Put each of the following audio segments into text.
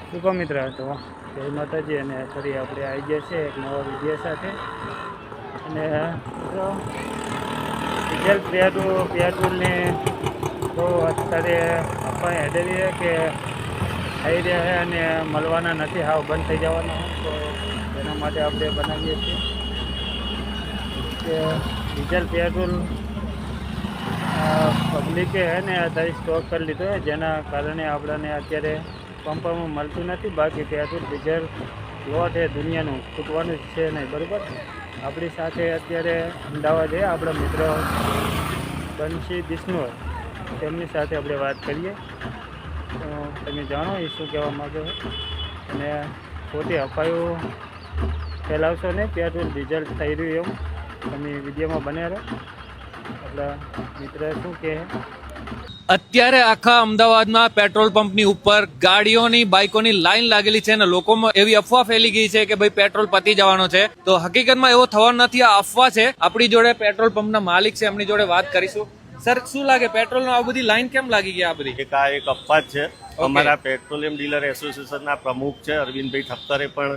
સુકો મિત્ર હતો જય માતાજી અને ફરી આપણે આવી ગયા છે એક નવા વિડીયો સાથે અને મિત્રો ડીઝલ પેટ્રોલને તો અત્યારે આપણે હેડરીએ કે આવી રહ્યા છે અને મળવાના નથી હાવ બંધ થઈ જવાના તો એના માટે આપણે બનાવીએ છીએ કે ડીઝલ પેટ્રોલ પબ્લિકે હે ને અત્યારે સ્ટોક કરી લીધો છે જેના કારણે આપણને અત્યારે પંપમાં મળતું નથી બાકી પેટ્રોલ ડીઝલ લોટ એ દુનિયાનું ખૂટવાનું છે નહીં બરાબર આપણી સાથે અત્યારે અમદાવાદ છે આપણા મિત્ર બંશી બિશ્નોર તેમની સાથે આપણે વાત કરીએ તો તમે જાણો એ શું કહેવા માગે છે અને ખોટી અફવાઓ ફેલાવશો નહીં પેટ્રોલ ડીઝલ થઈ રહ્યું એવું તમે વિડીયોમાં બન્યા રહો આપણા મિત્ર શું કહે અત્યારે આખા અમદાવાદમાં પેટ્રોલ પંપની ઉપર ગાડીઓની બાઇકોની લાઈન લાગેલી છે અને લોકોમાં એવી અફવા ફેલી ગઈ છે કે ભાઈ પેટ્રોલ પતી જવાનો છે તો હકીકતમાં એવો થવાનો નથી આ અફવા છે આપણી જોડે પેટ્રોલ પંપના માલિક છે એમની જોડે વાત કરીશું સર શું લાગે પેટ્રોલનો આ બધી લાઈન કેમ લાગી ગઈ આ બધી એક અફવા છે અમારા પેટ્રોલિયમ ડીલર એસોસિએશનના પ્રમુખ છે અરવિંદભાઈ ઠક્કરે પણ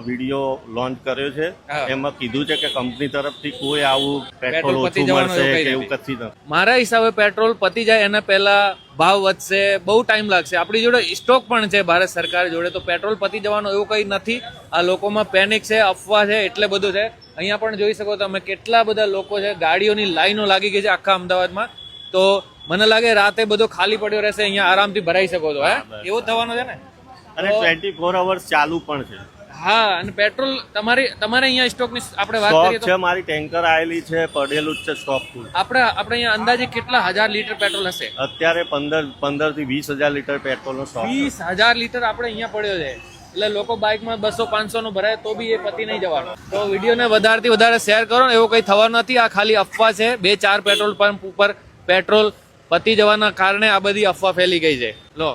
વિડીયો લોન્ચ કર્યો છે એમાં કીધું છે કે કંપની તરફથી કોઈ આવું પેટ્રોલ ઓછું મળશે કે એવું કથી નથી મારા હિસાબે પેટ્રોલ પતી જાય એના પહેલા ભાવ વધશે બહુ ટાઈમ લાગશે આપણી જોડે સ્ટોક પણ છે ભારત સરકાર જોડે તો પેટ્રોલ પતી જવાનું એવું કંઈ નથી આ લોકોમાં પેનિક છે અફવા છે એટલે બધું છે અહીંયા પણ જોઈ શકો તમે કેટલા બધા લોકો છે ગાડીઓની લાઈનો લાગી ગઈ છે આખા અમદાવાદમાં તો મને લાગે રાતે બધો ખાલી પડ્યો રહેશે અહીંયા આરામથી ભરાઈ શકો છો હે એવું થવાનું છે ને અને 24 અવર્સ ચાલુ પણ છે હા અને પેટ્રોલ તમારે અહીંયા સ્ટોકની આપણે વાત કરીએ તો છે મારી ટેન્કર આવેલી છે પડેલું જ છે સ્ટોક ફૂલ આપણે અહીંયા અંદાજે કેટલા હજાર લીટર પેટ્રોલ હશે અત્યારે 15 થી 20,000 લીટર પેટ્રોલ નો સ્ટોક 20,000 લીટર આપણે અહીંયા પડ્યો છે એટલે લોકો બાઇકમાં 200-500 નું ભરાય તો બી એ પતી નહીં જવાનું તો વિડીયોને વધારેથી વધારે શેર કરો ને એવું કંઈ થવાનું નથી આ ખાલી અફવા છે 2-4 પેટ્રોલ પંપ ઉપર પેટ્રોલ પતી જવાના કારણે આ બધી અફવા ફેલી ગઈ છે લો